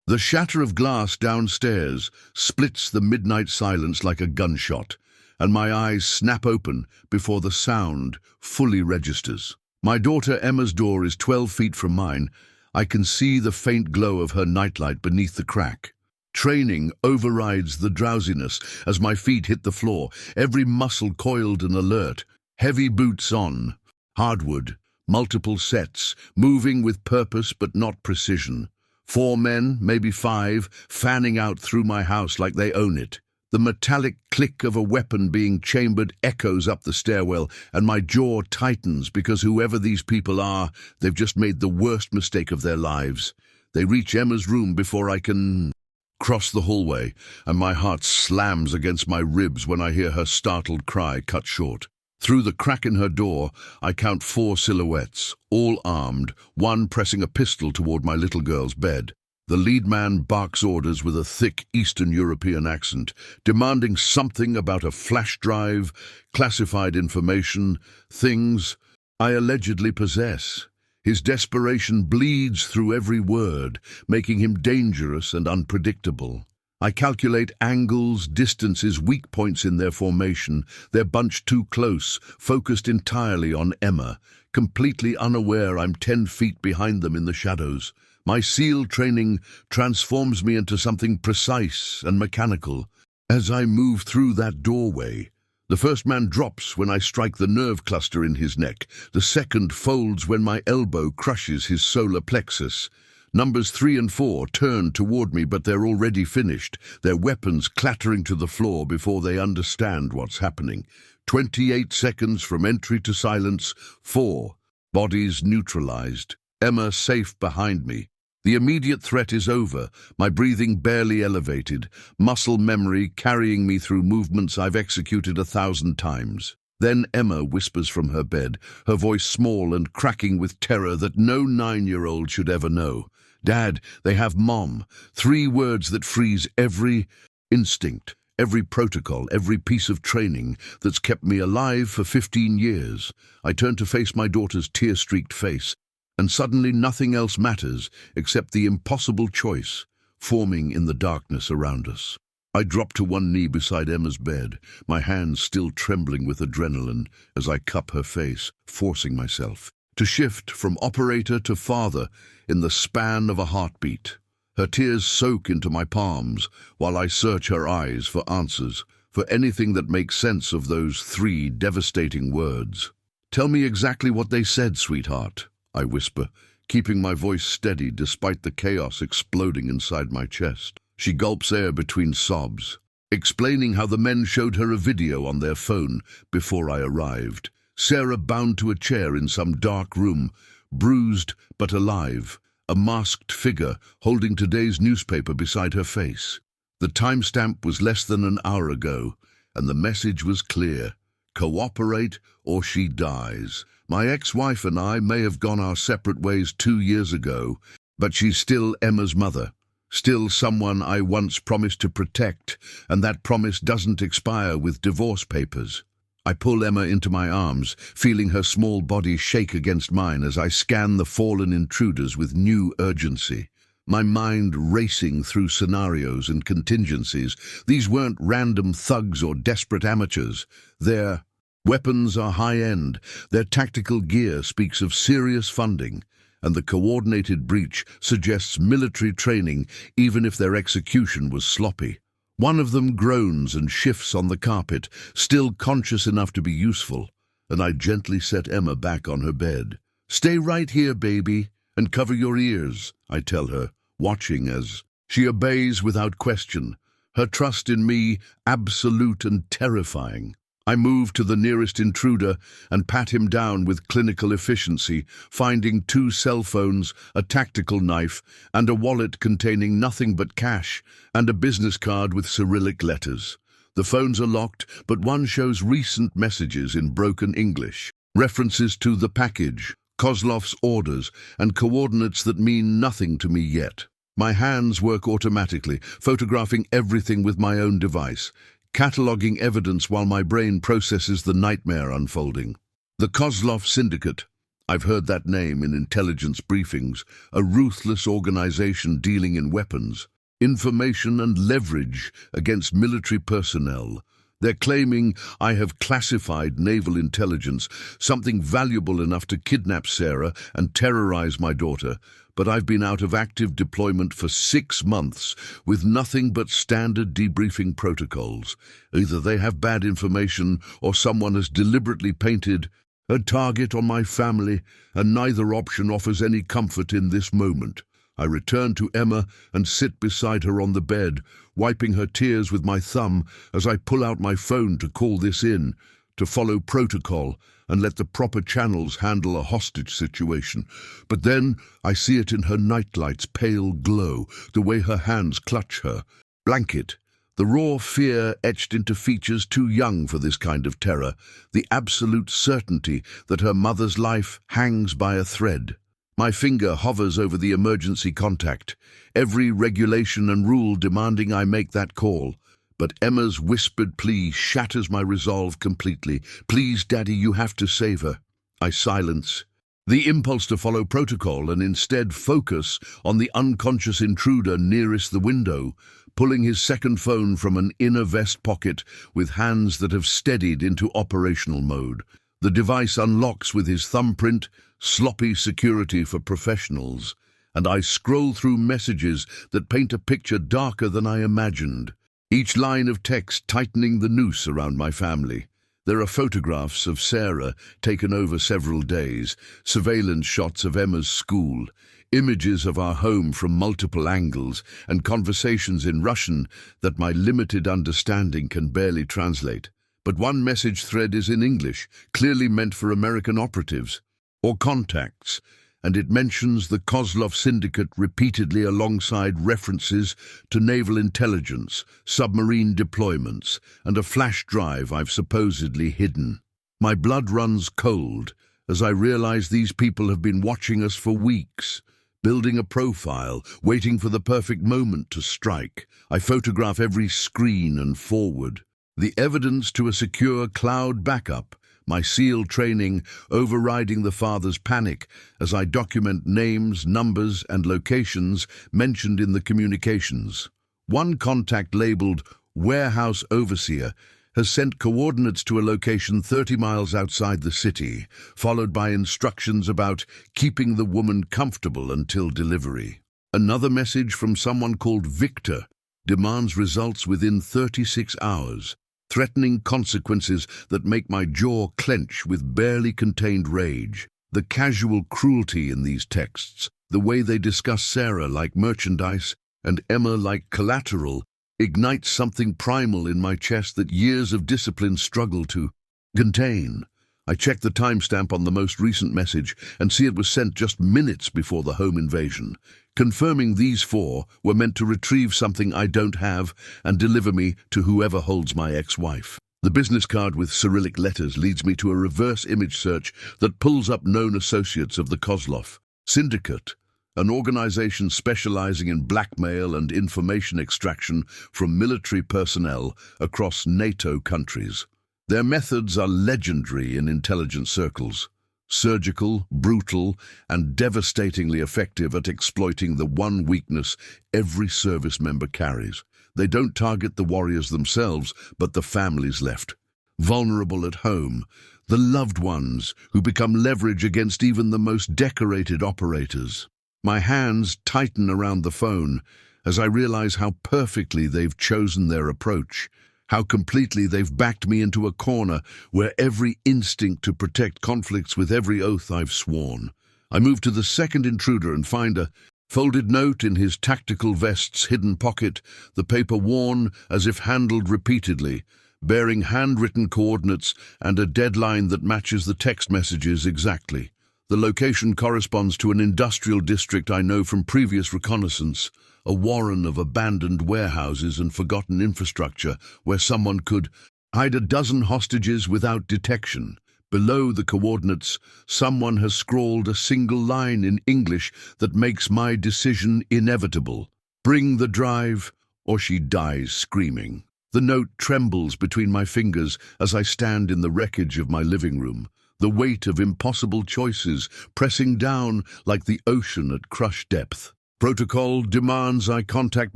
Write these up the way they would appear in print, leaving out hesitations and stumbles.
The shatter of glass downstairs splits the midnight silence like a gunshot, and my eyes snap open before the sound fully registers. My daughter Emma's door is 12 feet from mine. I can see the faint glow of her nightlight beneath the crack. Training overrides the drowsiness as my feet hit the floor, every muscle coiled and alert. Heavy boots on, hardwood, multiple sets, moving with purpose but not precision. 4 men, maybe 5, fanning out through my house like they own it. The metallic click of a weapon being chambered echoes up the stairwell, and my jaw tightens because whoever these people are, they've just made the worst mistake of their lives. They reach Emma's room before I can cross the hallway, and my heart slams against my ribs when I hear her startled cry cut short. Through the crack in her door, I count 4 silhouettes, all armed, one pressing a pistol toward my little girl's bed. The lead man barks orders with a thick Eastern European accent, demanding something about a flash drive, classified information, things I allegedly possess. His desperation bleeds through every word, making him dangerous and unpredictable. I calculate angles, distances, weak points in their formation. They're bunched too close, focused entirely on Emma, completely unaware I'm 10 feet behind them in the shadows. My SEAL training transforms me into something precise and mechanical. As I move through that doorway, the first man drops when I strike the nerve cluster in his neck. The second folds when my elbow crushes his solar plexus. Numbers 3 and 4 turn toward me, but they're already finished, their weapons clattering to the floor before they understand what's happening. 28 seconds from entry to silence. 4. Bodies neutralized. Emma safe behind me. The immediate threat is over, my breathing barely elevated, muscle memory carrying me through movements I've executed 1,000 times. Then Emma whispers from her bed, her voice small and cracking with terror that no 9-year-old should ever know. "Dad, they have Mom." 3 words that freeze every instinct, every protocol, every piece of training that's kept me alive for 15 years. I turn to face my daughter's tear-streaked face, and suddenly nothing else matters except the impossible choice forming in the darkness around us. I drop to one knee beside Emma's bed, my hands still trembling with adrenaline as I cup her face, forcing myself to shift from operator to father in the span of a heartbeat. Her tears soak into my palms while I search her eyes for answers, for anything that makes sense of those 3 devastating words. "Tell me exactly what they said, sweetheart," I whisper, keeping my voice steady despite the chaos exploding inside my chest. She gulps air between sobs, explaining how the men showed her a video on their phone before I arrived. Sarah bound to a chair in some dark room, bruised but alive, a masked figure holding today's newspaper beside her face. The timestamp was less than an hour ago, and the message was clear: cooperate or she dies. My ex-wife and I may have gone our separate ways 2 years ago, but she's still Emma's mother, still someone I once promised to protect, and that promise doesn't expire with divorce papers. I pull Emma into my arms, feeling her small body shake against mine as I scan the fallen intruders with new urgency. My mind racing through scenarios and contingencies. These weren't random thugs or desperate amateurs. Their weapons are high-end, their tactical gear speaks of serious funding, and the coordinated breach suggests military training even if their execution was sloppy. One of them groans and shifts on the carpet, still conscious enough to be useful, and I gently set Emma back on her bed. "Stay right here, baby, and cover your ears," I tell her, watching as she obeys without question, her trust in me absolute and terrifying. I move to the nearest intruder and pat him down with clinical efficiency, finding 2 cell phones, a tactical knife, and a wallet containing nothing but cash, and a business card with Cyrillic letters. The phones are locked, but one shows recent messages in broken English, references to the package, Kozlov's orders, and coordinates that mean nothing to me yet. My hands work automatically, photographing everything with my own device, cataloging evidence while my brain processes the nightmare unfolding. The Kozlov Syndicate, I've heard that name in intelligence briefings, a ruthless organization dealing in weapons, information and leverage against military personnel. They're claiming I have classified naval intelligence, something valuable enough to kidnap Sarah and terrorize my daughter, but I've been out of active deployment for 6 months with nothing but standard debriefing protocols. Either they have bad information or someone has deliberately painted a target on my family, and neither option offers any comfort in this moment. I return to Emma and sit beside her on the bed, wiping her tears with my thumb as I pull out my phone to call this in, to follow protocol and let the proper channels handle a hostage situation. But then I see it in her nightlight's pale glow, the way her hands clutch her blanket, the raw fear etched into features too young for this kind of terror, the absolute certainty that her mother's life hangs by a thread. My finger hovers over the emergency contact, every regulation and rule demanding I make that call. But Emma's whispered plea shatters my resolve completely. "Please, Daddy, you have to save her." I silence the impulse to follow protocol and instead focus on the unconscious intruder nearest the window, pulling his second phone from an inner vest pocket with hands that have steadied into operational mode. The device unlocks with his thumbprint, sloppy security for professionals, and I scroll through messages that paint a picture darker than I imagined, each line of text tightening the noose around my family. There are photographs of Sarah taken over several days, surveillance shots of Emma's school, images of our home from multiple angles, and conversations in Russian that my limited understanding can barely translate. But one message thread is in English, clearly meant for American operatives or contacts, and it mentions the Kozlov Syndicate repeatedly alongside references to naval intelligence, submarine deployments, and a flash drive I've supposedly hidden. My blood runs cold as I realize these people have been watching us for weeks, building a profile, waiting for the perfect moment to strike. I photograph every screen and forward, the evidence to a secure cloud backup, my SEAL training overriding the father's panic as I document names, numbers, and locations mentioned in the communications. One contact labeled Warehouse Overseer has sent coordinates to a location 30 miles outside the city, followed by instructions about keeping the woman comfortable until delivery. Another message from someone called Victor demands results within 36 hours. Threatening consequences that make my jaw clench with barely contained rage. The casual cruelty in these texts, the way they discuss Sarah like merchandise and Emma like collateral, ignites something primal in my chest that years of discipline struggle to contain. I check the timestamp on the most recent message and see it was sent just minutes before the home invasion, confirming these 4 were meant to retrieve something I don't have and deliver me to whoever holds my ex-wife. The business card with Cyrillic letters leads me to a reverse image search that pulls up known associates of the Kozlov Syndicate, an organization specializing in blackmail and information extraction from military personnel across NATO countries. Their methods are legendary in intelligence circles, surgical, brutal, and devastatingly effective at exploiting the one weakness every service member carries. They don't target the warriors themselves, but the families left, vulnerable at home, the loved ones who become leverage against even the most decorated operators. My hands tighten around the phone as I realize how perfectly they've chosen their approach, how completely they've backed me into a corner where every instinct to protect conflicts with every oath I've sworn. I move to the second intruder and find a folded note in his tactical vest's hidden pocket, the paper worn as if handled repeatedly, bearing handwritten coordinates and a deadline that matches the text messages exactly. The location corresponds to an industrial district I know from previous reconnaissance, a warren of abandoned warehouses and forgotten infrastructure where someone could hide a dozen hostages without detection. Below the coordinates, someone has scrawled a single line in English that makes my decision inevitable. Bring the drive, or she dies screaming. The note trembles between my fingers as I stand in the wreckage of my living room. the weight of impossible choices pressing down like the ocean at crush depth. Protocol demands I contact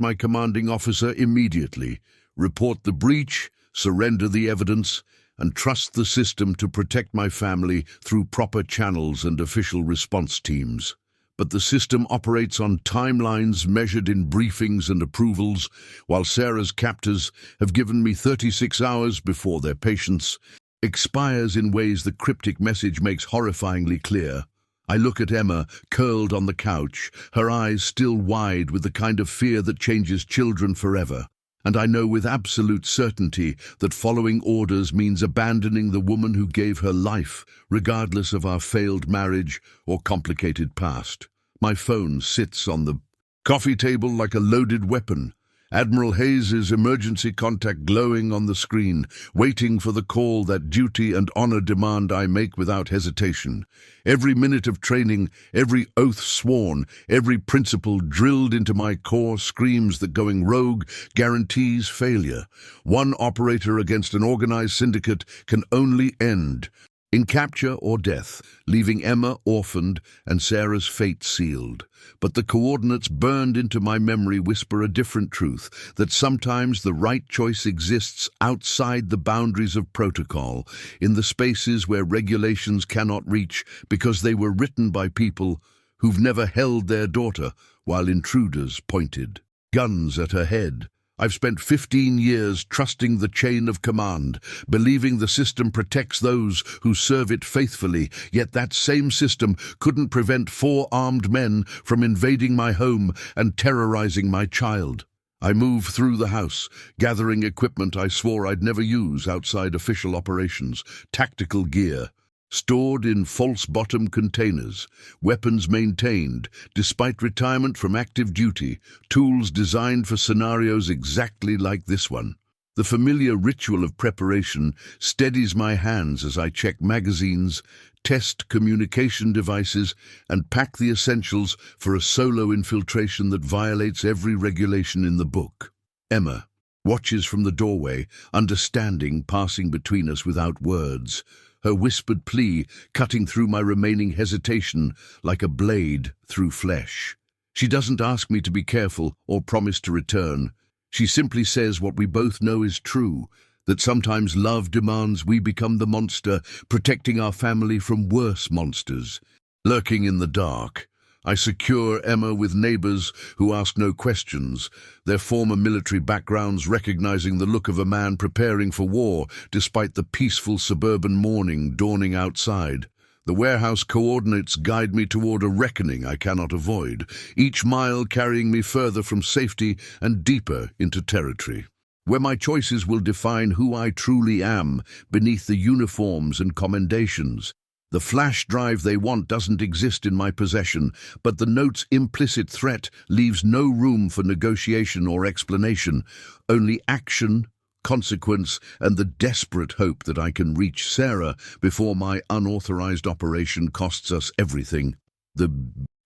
my commanding officer immediately, report the breach, surrender the evidence, and trust the system to protect my family through proper channels and official response teams. But the system operates on timelines measured in briefings and approvals, while Sarah's captors have given me 36 hours before their patience expires in ways the cryptic message makes horrifyingly clear. I look at Emma, curled on the couch, her eyes still wide with the kind of fear that changes children forever. And I know with absolute certainty that following orders means abandoning the woman who gave her life, regardless of our failed marriage or complicated past. My phone sits on the coffee table like a loaded weapon. Admiral Hayes's emergency contact glowing on the screen, waiting for the call that duty and honor demand I make without hesitation. Every minute of training, every oath sworn, every principle drilled into my core screams that going rogue guarantees failure. One operator against an organized syndicate can only end in capture or death, leaving Emma orphaned and Sarah's fate sealed. But the coordinates burned into my memory whisper a different truth, that sometimes the right choice exists outside the boundaries of protocol, in the spaces where regulations cannot reach because they were written by people who've never held their daughter while intruders pointed guns at her head. I've spent 15 years trusting the chain of command, believing the system protects those who serve it faithfully, yet that same system couldn't prevent 4 armed men from invading my home and terrorizing my child. I move through the house, gathering equipment I swore I'd never use outside official operations, tactical gear, stored in false bottom containers, weapons maintained, despite retirement from active duty, tools designed for scenarios exactly like this one. The familiar ritual of preparation steadies my hands as I check magazines, test communication devices, and pack the essentials for a solo infiltration that violates every regulation in the book. Emma watches from the doorway, understanding passing between us without words, her whispered plea cutting through my remaining hesitation like a blade through flesh. She doesn't ask me to be careful or promise to return. She simply says what we both know is true, that sometimes love demands we become the monster, protecting our family from worse monsters. Lurking in the dark, I secure Emma with neighbors who ask no questions, their former military backgrounds recognizing the look of a man preparing for war despite the peaceful suburban morning dawning outside. The warehouse coordinates guide me toward a reckoning I cannot avoid, each mile carrying me further from safety and deeper into territory, where my choices will define who I truly am beneath the uniforms and commendations. The flash drive they want doesn't exist in my possession, but the note's implicit threat leaves no room for negotiation or explanation, only action, consequence, and the desperate hope that I can reach Sarah before my unauthorized operation costs us everything. The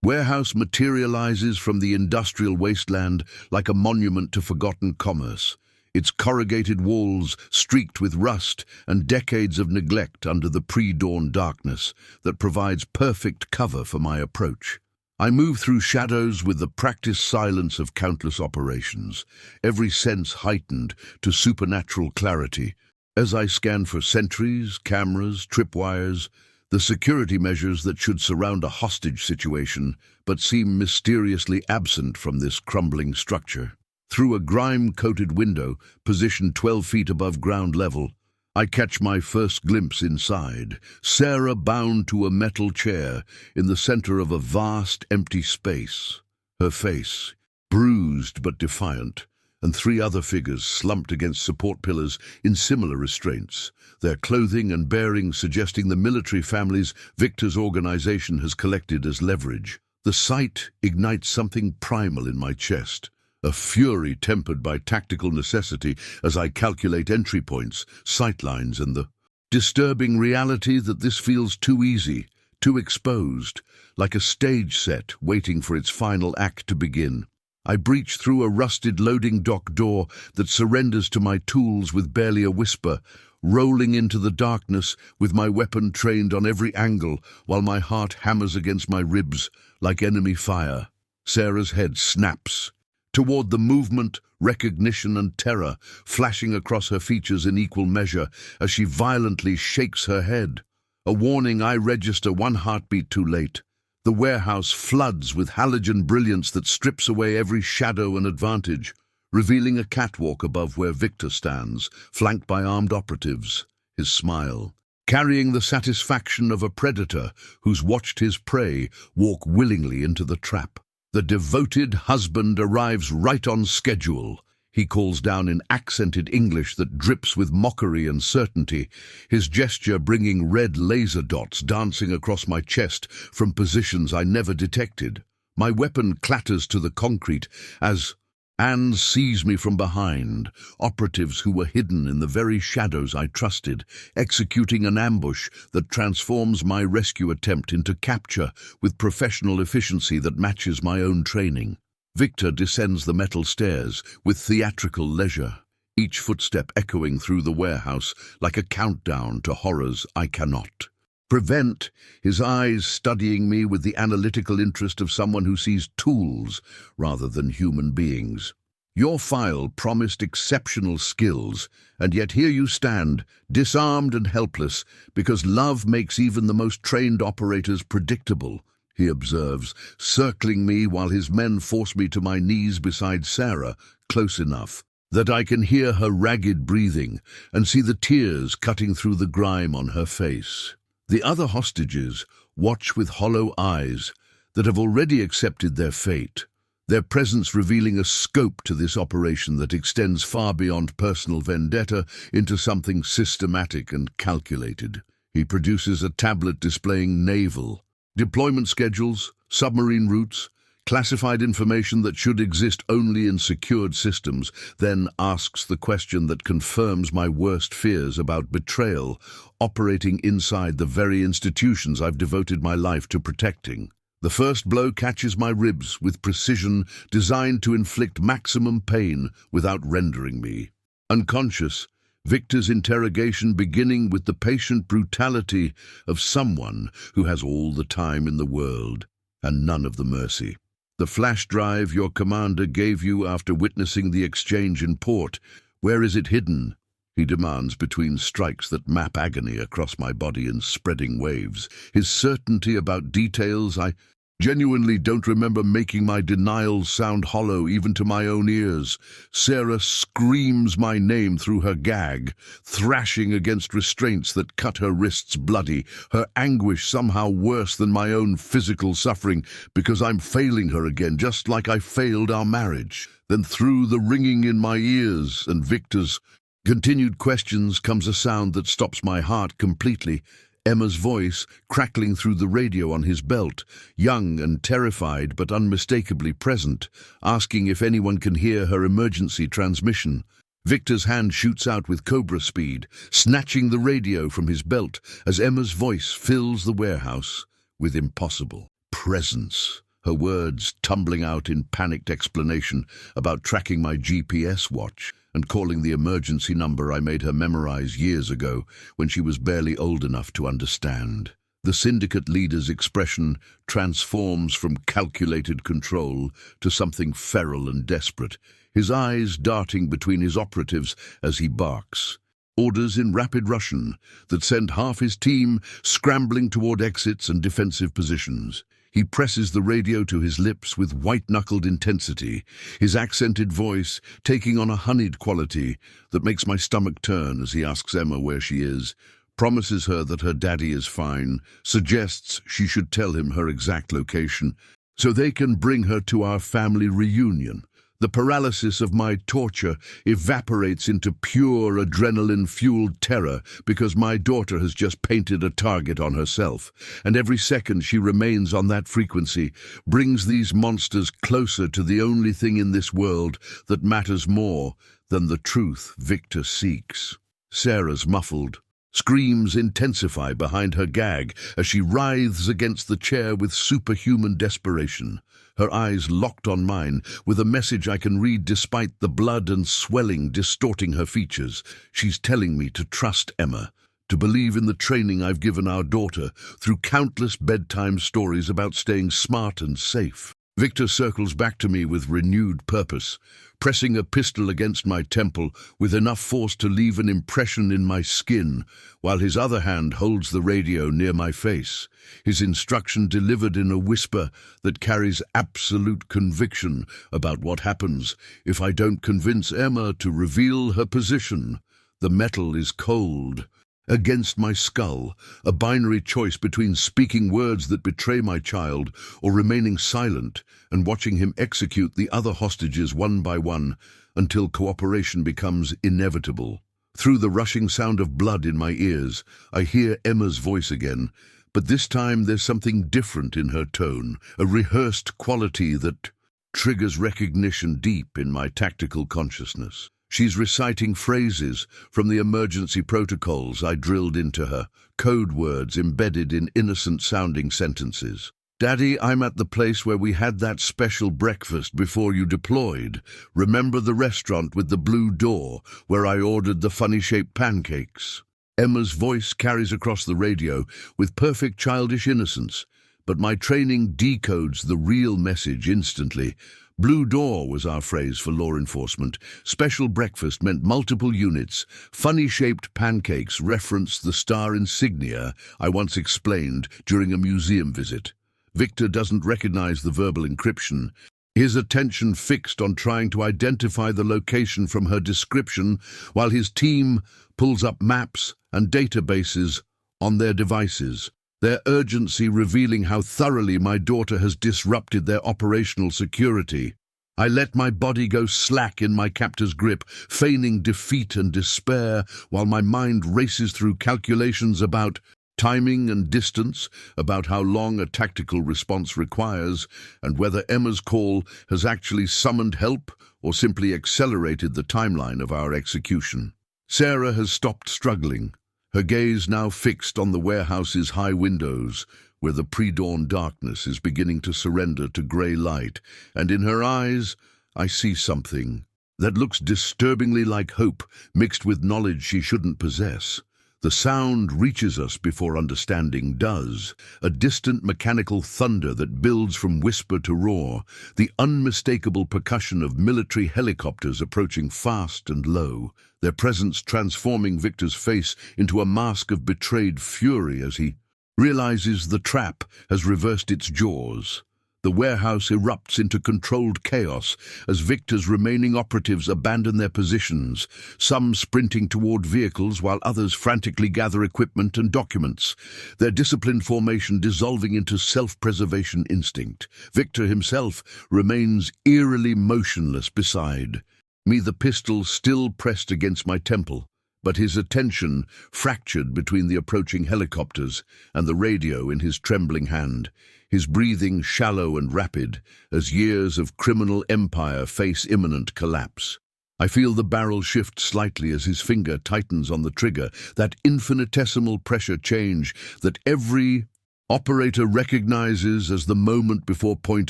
warehouse materializes from the industrial wasteland like a monument to forgotten commerce, its corrugated walls streaked with rust and decades of neglect under the pre-dawn darkness that provides perfect cover for my approach. I move through shadows with the practiced silence of countless operations, every sense heightened to supernatural clarity. As I scan for sentries, cameras, tripwires, the security measures that should surround a hostage situation, but seem mysteriously absent from this crumbling structure. Through a grime-coated window, positioned 12 feet above ground level, I catch my first glimpse inside, Sarah bound to a metal chair in the center of a vast, empty space. Her face, bruised but defiant, and 3 other figures slumped against support pillars in similar restraints, their clothing and bearing suggesting the military families Victor's organization has collected as leverage. The sight ignites something primal in my chest, a fury tempered by tactical necessity as I calculate entry points, sightlines, and the disturbing reality that this feels too easy, too exposed, like a stage set waiting for its final act to begin. I breach through a rusted loading dock door that surrenders to my tools with barely a whisper, rolling into the darkness with my weapon trained on every angle while my heart hammers against my ribs like enemy fire. Sarah's head snaps toward the movement, recognition and terror flashing across her features in equal measure as she violently shakes her head. A warning I register one heartbeat too late. The warehouse floods with halogen brilliance that strips away every shadow and advantage, revealing a catwalk above where Victor stands, flanked by armed operatives, his smile, carrying the satisfaction of a predator who's watched his prey walk willingly into the trap. The devoted husband arrives right on schedule. He calls down in accented English that drips with mockery and certainty, his gesture bringing red laser dots dancing across my chest from positions I never detected. My weapon clatters to the concrete as Anne sees me from behind, operatives who were hidden in the very shadows I trusted, executing an ambush that transforms my rescue attempt into capture with professional efficiency that matches my own training. Victor descends the metal stairs with theatrical leisure, each footstep echoing through the warehouse like a countdown to horrors I cannot prevent, his eyes studying me with the analytical interest of someone who sees tools rather than human beings. Your file promised exceptional skills, and yet here you stand, disarmed and helpless, because love makes even the most trained operators predictable, he observes, circling me while his men force me to my knees beside Sarah, close enough that I can hear her ragged breathing and see the tears cutting through the grime on her face. The other hostages watch with hollow eyes that have already accepted their fate, their presence revealing a scope to this operation that extends far beyond personal vendetta into something systematic and calculated. He produces a tablet displaying naval deployment schedules, submarine routes, classified information that should exist only in secured systems, then asks the question that confirms my worst fears about betrayal, operating inside the very institutions I've devoted my life to protecting. The first blow catches my ribs with precision designed to inflict maximum pain without rendering me unconscious. Victor's interrogation beginning with the patient brutality of someone who has all the time in the world and none of the mercy. The flash drive your commander gave you after witnessing the exchange in port, where is it hidden? He demands between strikes that map agony across my body in spreading waves. His certainty about details I genuinely don't remember making my denials sound hollow even to my own ears. Sarah screams my name through her gag, thrashing against restraints that cut her wrists bloody, her anguish somehow worse than my own physical suffering because I'm failing her again, just like I failed our marriage. Then through the ringing in my ears and Victor's continued questions comes a sound that stops my heart completely. Emma's voice crackling through the radio on his belt, young and terrified but unmistakably present, asking if anyone can hear her emergency transmission. Victor's hand shoots out with cobra speed, snatching the radio from his belt as Emma's voice fills the warehouse with impossible presence. Her words tumbling out in panicked explanation about tracking my GPS watch and calling the emergency number I made her memorize years ago when she was barely old enough to understand. The syndicate leader's expression transforms from calculated control to something feral and desperate, his eyes darting between his operatives as he barks. Orders in rapid Russian that send half his team scrambling toward exits and defensive positions. He presses the radio to his lips with white-knuckled intensity, his accented voice taking on a honeyed quality that makes my stomach turn as he asks Emma where she is, promises her that her daddy is fine, suggests she should tell him her exact location so they can bring her to our family reunion. The paralysis of my torture evaporates into pure adrenaline-fueled terror because my daughter has just painted a target on herself, and every second she remains on that frequency brings these monsters closer to the only thing in this world that matters more than the truth Victor seeks. Sarah's muffled screams intensify behind her gag as she writhes against the chair with superhuman desperation. her eyes locked on mine, with a message I can read despite the blood and swelling distorting her features. She's telling me to trust Emma, to believe in the training I've given our daughter through countless bedtime stories about staying smart and safe. Victor circles back to me with renewed purpose, pressing a pistol against my temple with enough force to leave an impression in my skin, while his other hand holds the radio near my face, his instruction delivered in a whisper that carries absolute conviction about what happens if I don't convince Emma to reveal her position. The metal is cold against my skull, a binary choice between speaking words that betray my child or remaining silent and watching him execute the other hostages one by one until cooperation becomes inevitable. Through the rushing sound of blood in my ears, I hear Emma's voice again, but this time there's something different in her tone, a rehearsed quality that triggers recognition deep in my tactical consciousness. She's reciting phrases from the emergency protocols I drilled into her, code words embedded in innocent-sounding sentences. "Daddy, I'm at the place where we had that special breakfast before you deployed. Remember the restaurant with the blue door where I ordered the funny-shaped pancakes?" Emma's voice carries across the radio with perfect childish innocence, but my training decodes the real message instantly. Blue door was our phrase for law enforcement. Special breakfast meant multiple units. Funny-shaped pancakes referenced the star insignia I once explained during a museum visit. Victor doesn't recognize the verbal encryption, his attention fixed on trying to identify the location from her description, while his team pulls up maps and databases on their devices, their urgency revealing how thoroughly my daughter has disrupted their operational security. I let my body go slack in my captor's grip, feigning defeat and despair, while my mind races through calculations about timing and distance, about how long a tactical response requires, and whether Emma's call has actually summoned help or simply accelerated the timeline of our execution. Sarah has stopped struggling, her gaze now fixed on the warehouse's high windows, where the pre-dawn darkness is beginning to surrender to grey light, and in her eyes I see something that looks disturbingly like hope mixed with knowledge she shouldn't possess. The sound reaches us before understanding does, a distant mechanical thunder that builds from whisper to roar, the unmistakable percussion of military helicopters approaching fast and low, their presence transforming Victor's face into a mask of betrayed fury as he realizes the trap has reversed its jaws. The warehouse erupts into controlled chaos as Victor's remaining operatives abandon their positions, some sprinting toward vehicles while others frantically gather equipment and documents, their disciplined formation dissolving into self-preservation instinct. Victor himself remains eerily motionless beside me, the pistol still pressed against my temple, but his attention fractured between the approaching helicopters and the radio in his trembling hand, his breathing shallow and rapid as years of criminal empire face imminent collapse. I feel the barrel shift slightly as his finger tightens on the trigger, that infinitesimal pressure change that every operator recognizes as the moment before point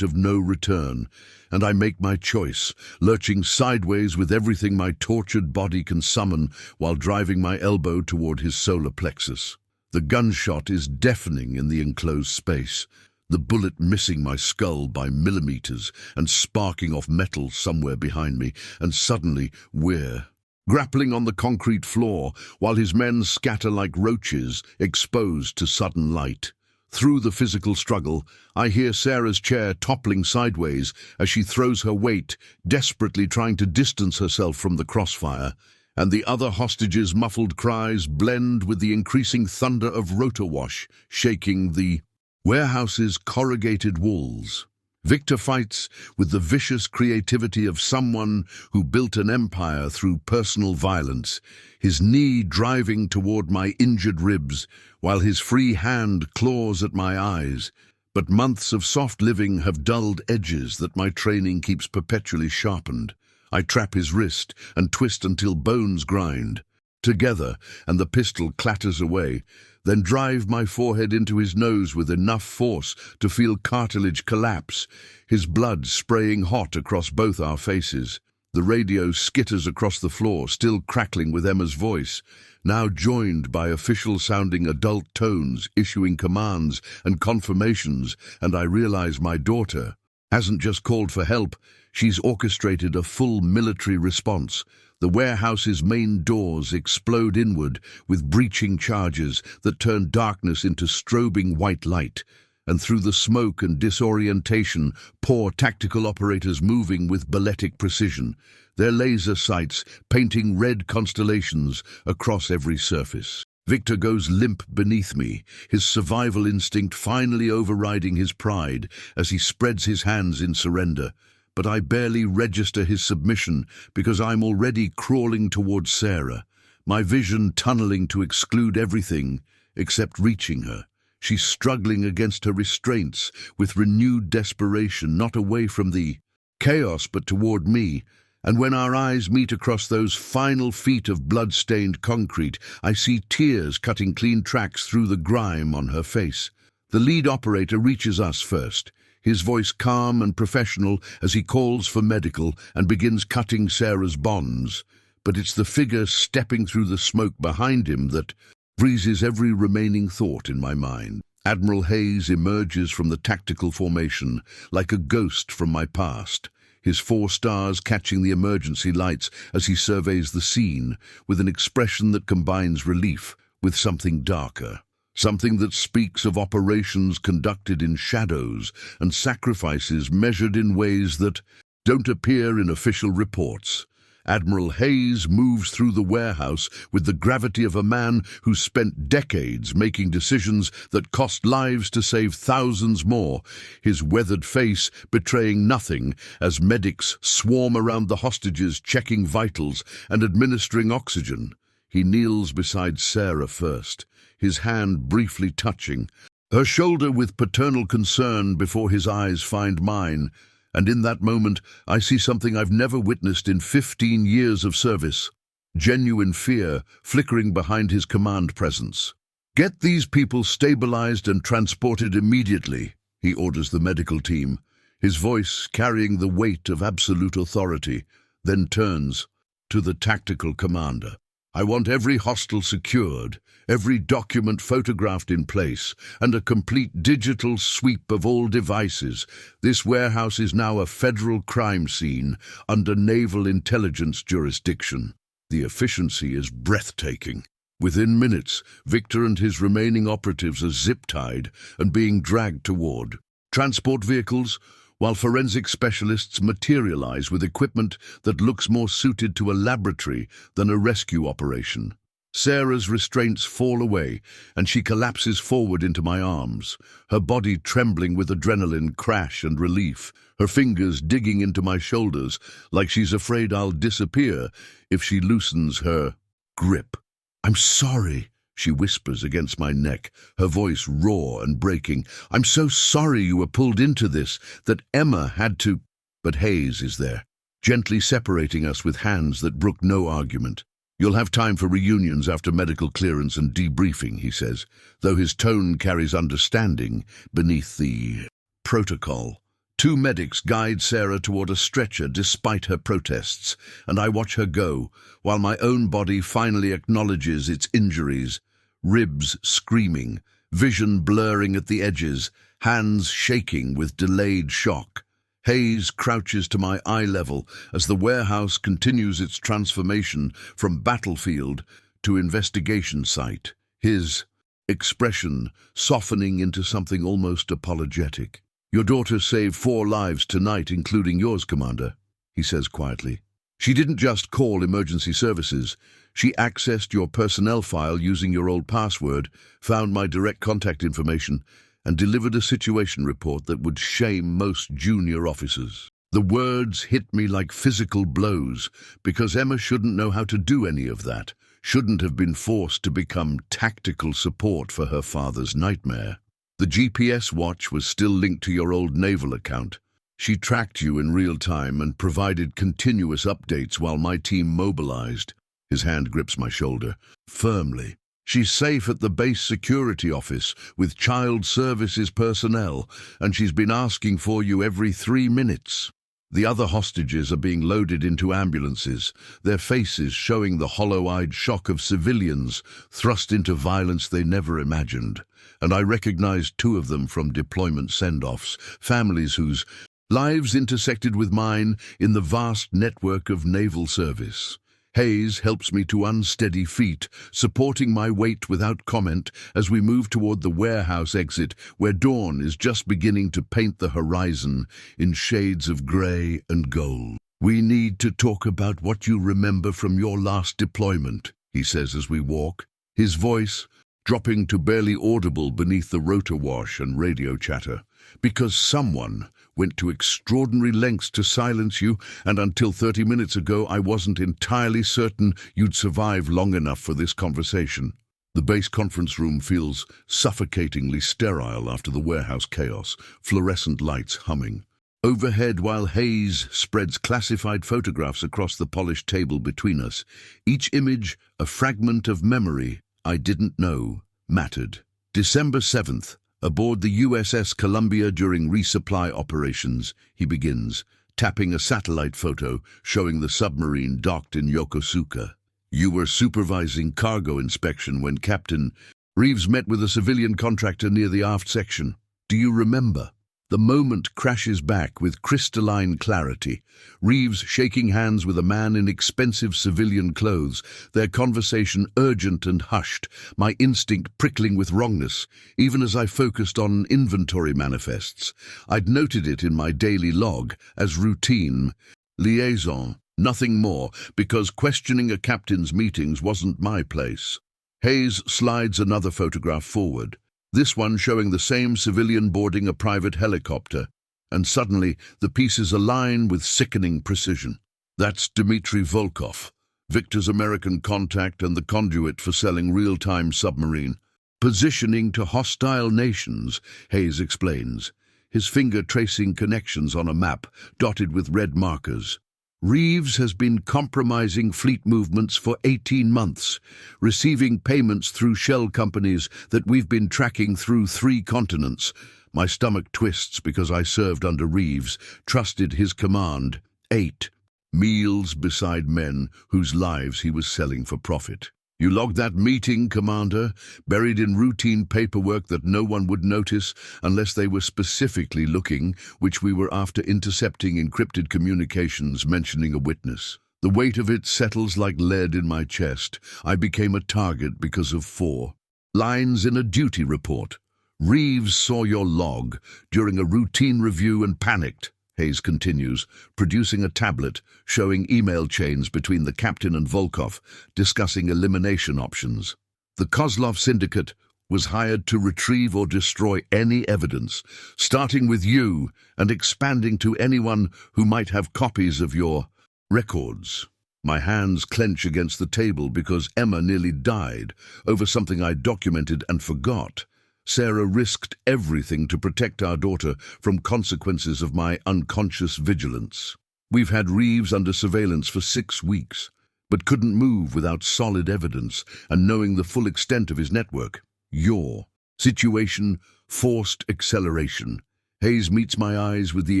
of no return, and I make my choice, lurching sideways with everything my tortured body can summon while driving my elbow toward his solar plexus. The gunshot is deafening in the enclosed space, the bullet missing my skull by millimeters and sparking off metal somewhere behind me, and suddenly we're grappling on the concrete floor while his men scatter like roaches exposed to sudden light. Through the physical struggle, I hear Sarah's chair toppling sideways as she throws her weight, desperately trying to distance herself from the crossfire, and the other hostages' muffled cries blend with the increasing thunder of rotor wash shaking the warehouse's corrugated walls. Victor fights with the vicious creativity of someone who built an empire through personal violence, his knee driving toward my injured ribs, while his free hand claws at my eyes. But months of soft living have dulled edges that my training keeps perpetually sharpened. I trap his wrist and twist until bones grind together, and the pistol clatters away, then drive my forehead into his nose with enough force to feel cartilage collapse, his blood spraying hot across both our faces. The radio skitters across the floor, still crackling with Emma's voice, now joined by official-sounding adult tones issuing commands and confirmations, and I realize my daughter hasn't just called for help, she's orchestrated a full military response. The warehouse's main doors explode inward with breaching charges that turn darkness into strobing white light, and through the smoke and disorientation pour tactical operators moving with balletic precision, their laser sights painting red constellations across every surface. Victor goes limp beneath me, his survival instinct finally overriding his pride as he spreads his hands in surrender. But I barely register his submission because I'm already crawling towards Sarah, my vision tunneling to exclude everything except reaching her. She's struggling against her restraints with renewed desperation, not away from the chaos but toward me. And when our eyes meet across those final feet of blood-stained concrete, I see tears cutting clean tracks through the grime on her face. The lead operator reaches us first, his voice calm and professional as he calls for medical and begins cutting Sarah's bonds. But it's the figure stepping through the smoke behind him that freezes every remaining thought in my mind. Admiral Hayes emerges from the tactical formation like a ghost from my past, his 4 stars catching the emergency lights as he surveys the scene with an expression that combines relief with something darker. Something that speaks of operations conducted in shadows and sacrifices measured in ways that don't appear in official reports. Admiral Hayes moves through the warehouse with the gravity of a man who's spent decades making decisions that cost lives to save thousands more, his weathered face betraying nothing as medics swarm around the hostages checking vitals and administering oxygen. He kneels beside Sarah first, his hand briefly touching her shoulder with paternal concern before his eyes find mine, and in that moment I see something I've never witnessed in 15 years of service. Genuine fear flickering behind his command presence. "Get these people stabilized and transported immediately," he orders the medical team, his voice carrying the weight of absolute authority, then turns to the tactical commander. "I want every hostel secured, every document photographed in place, and a complete digital sweep of all devices. This warehouse is now a federal crime scene under naval intelligence jurisdiction." The efficiency is breathtaking. Within minutes, Victor and his remaining operatives are zip-tied and being dragged toward transport vehicles, while forensic specialists materialize with equipment that looks more suited to a laboratory than a rescue operation. Sarah's restraints fall away, and she collapses forward into my arms, her body trembling with adrenaline crash and relief, her fingers digging into my shoulders like she's afraid I'll disappear if she loosens her grip. "I'm sorry," she whispers against my neck, her voice raw and breaking. "I'm so sorry you were pulled into this, that Emma had to—" But Hayes is there, gently separating us with hands that brook no argument. "You'll have time for reunions after medical clearance and debriefing," he says, though his tone carries understanding beneath the protocol. 2 medics guide Sarah toward a stretcher despite her protests, and I watch her go, while my own body finally acknowledges its injuries. Ribs screaming, vision blurring at the edges, hands shaking with delayed shock. Hayes crouches to my eye level as the warehouse continues its transformation from battlefield to investigation site, his expression softening into something almost apologetic. "Your daughter saved 4 lives tonight, including yours, Commander," he says quietly. "She didn't just call emergency services. She accessed your personnel file using your old password, found my direct contact information, and delivered a situation report that would shame most junior officers." The words hit me like physical blows, because Emma shouldn't know how to do any of that, shouldn't have been forced to become tactical support for her father's nightmare. The GPS watch was still linked to your old naval account. She tracked you in real time and provided continuous updates while my team mobilized. His hand grips my shoulder, firmly. She's safe at the base security office with child services personnel, and she's been asking for you every 3 minutes. The other hostages are being loaded into ambulances, their faces showing the hollow-eyed shock of civilians thrust into violence they never imagined. And I recognized 2 of them from deployment send-offs, families whose lives intersected with mine in the vast network of naval service. Hayes helps me to unsteady feet, supporting my weight without comment as we move toward the warehouse exit, where dawn is just beginning to paint the horizon in shades of grey and gold. "We need to talk about what you remember from your last deployment," he says as we walk, his voice dropping to barely audible beneath the rotor wash and radio chatter. "Because someone went to extraordinary lengths to silence you, and until 30 minutes ago I wasn't entirely certain you'd survive long enough for this conversation." The base conference room feels suffocatingly sterile after the warehouse chaos, fluorescent lights humming. Overhead, while Hayes spreads classified photographs across the polished table between us, each image a fragment of memory I didn't know mattered. December 7th. Aboard the USS Columbia during resupply operations, he begins, tapping a satellite photo showing the submarine docked in Yokosuka. "You were supervising cargo inspection when Captain Reeves met with a civilian contractor near the aft section. Do you remember?" The moment crashes back with crystalline clarity. Reeves shaking hands with a man in expensive civilian clothes, their conversation urgent and hushed, my instinct prickling with wrongness, even as I focused on inventory manifests. I'd noted it in my daily log as routine. Liaison, nothing more, because questioning a captain's meetings wasn't my place. Hayes slides another photograph forward, this one showing the same civilian boarding a private helicopter, and suddenly the pieces align with sickening precision. That's Dmitry Volkov, Victor's American contact and the conduit for selling real-time submarine positioning to hostile nations, Hayes explains, his finger tracing connections on a map dotted with red markers. Reeves has been compromising fleet movements for 18 months, receiving payments through shell companies that we've been tracking through 3 continents. My stomach twists because I served under Reeves, trusted his command. 8 meals beside men whose lives he was selling for profit. "You logged that meeting, Commander, buried in routine paperwork that no one would notice unless they were specifically looking, which we were after intercepting encrypted communications mentioning a witness. The weight of it settles like lead in my chest. I became a target because of 4 lines in a duty report. Reeves saw your log during a routine review and panicked," Hayes continues, producing a tablet showing email chains between the captain and Volkov discussing elimination options. "The Kozlov Syndicate was hired to retrieve or destroy any evidence, starting with you and expanding to anyone who might have copies of your records." My hands clench against the table because Emma nearly died over something I documented and forgot. Sarah risked everything to protect our daughter from consequences of my unconscious vigilance. We've had Reeves under surveillance for 6 weeks, but couldn't move without solid evidence and knowing the full extent of his network. Your situation, forced acceleration. Hayes meets my eyes with the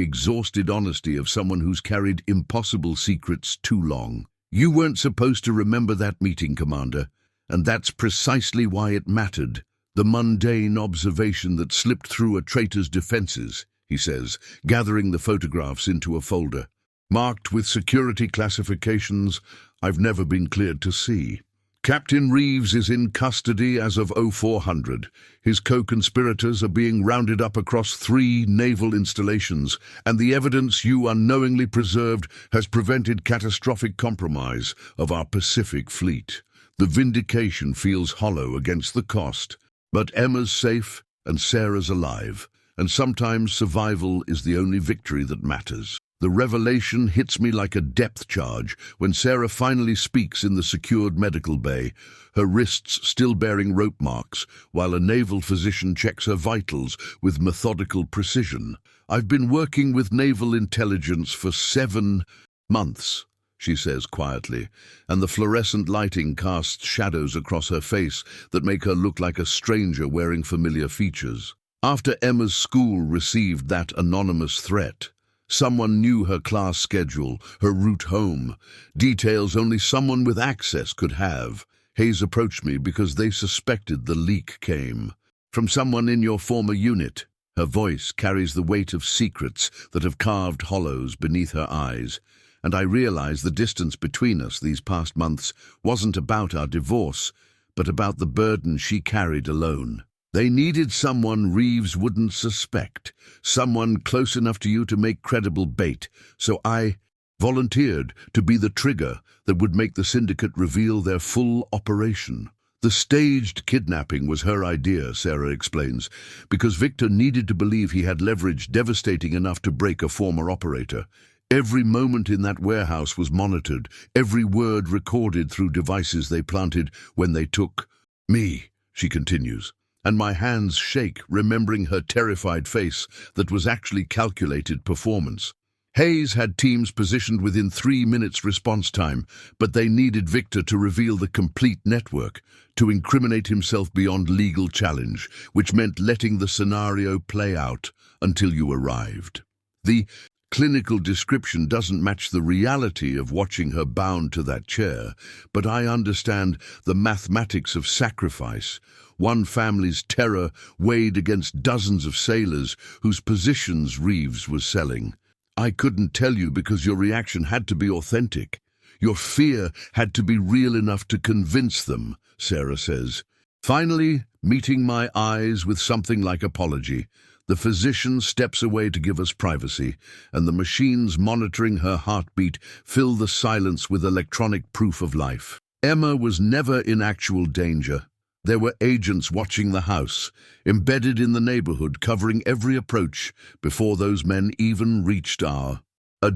exhausted honesty of someone who's carried impossible secrets too long. "You weren't supposed to remember that meeting, Commander, and that's precisely why it mattered. The mundane observation that slipped through a traitor's defenses," he says, gathering the photographs into a folder. "Marked with security classifications I've never been cleared to see. Captain Reeves is in custody as of 0400. His co-conspirators are being rounded up across 3 naval installations, and the evidence you unknowingly preserved has prevented catastrophic compromise of our Pacific fleet. The vindication feels hollow against the cost. But Emma's safe and Sarah's alive, and sometimes survival is the only victory that matters." The revelation hits me like a depth charge when Sarah finally speaks in the secured medical bay, her wrists still bearing rope marks, while a naval physician checks her vitals with methodical precision. "I've been working with naval intelligence for 7 months. she says quietly, and the fluorescent lighting casts shadows across her face that make her look like a stranger wearing familiar features. After Emma's school received that anonymous threat, someone knew her class schedule, her route home, details only someone with access could have. Hayes approached me because they suspected the leak came from someone in your former unit. Her voice carries the weight of secrets that have carved hollows beneath her eyes, and I realize the distance between us these past months wasn't about our divorce, but about the burden she carried alone. They needed someone Reeves wouldn't suspect, someone close enough to you to make credible bait, so I volunteered to be the trigger that would make the syndicate reveal their full operation. The staged kidnapping was her idea, Sarah explains, because Victor needed to believe he had leverage devastating enough to break a former operator. Every moment in that warehouse was monitored, every word recorded through devices they planted when they took me, she continues. And my hands shake, remembering her terrified face that was actually calculated performance. Hayes had teams positioned within 3 minutes response time, but they needed Victor to reveal the complete network, to incriminate himself beyond legal challenge, which meant letting the scenario play out until you arrived. The clinical description doesn't match the reality of watching her bound to that chair, but I understand the mathematics of sacrifice. One family's terror weighed against dozens of sailors whose positions Reeves was selling. I couldn't tell you because your reaction had to be authentic. Your fear had to be real enough to convince them, Sarah says. Finally, meeting my eyes with something like apology, the physician steps away to give us privacy, and the machines monitoring her heartbeat fill the silence with electronic proof of life. Emma was never in actual danger. There were agents watching the house, embedded in the neighborhood, covering every approach before those men even reached our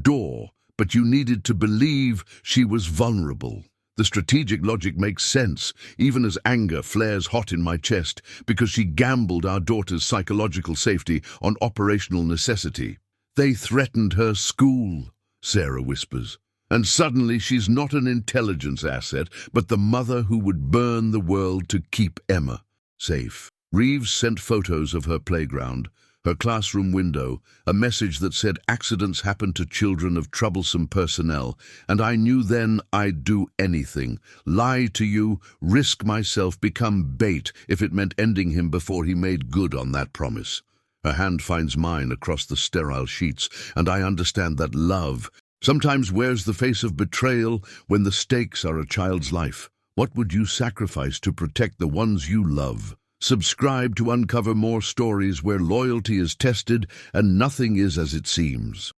door. But you needed to believe she was vulnerable. The strategic logic makes sense, even as anger flares hot in my chest, because she gambled our daughter's psychological safety on operational necessity. They threatened her school, Sarah whispers. And suddenly she's not an intelligence asset, but the mother who would burn the world to keep Emma safe. Reeves sent photos of her playground, her classroom window, a message that said accidents happen to children of troublesome personnel, and I knew then I'd do anything, lie to you, risk myself, become bait if it meant ending him before he made good on that promise. Her hand finds mine across the sterile sheets, and I understand that love sometimes wears the face of betrayal when the stakes are a child's life. What would you sacrifice to protect the ones you love? Subscribe to uncover more stories where loyalty is tested and nothing is as it seems.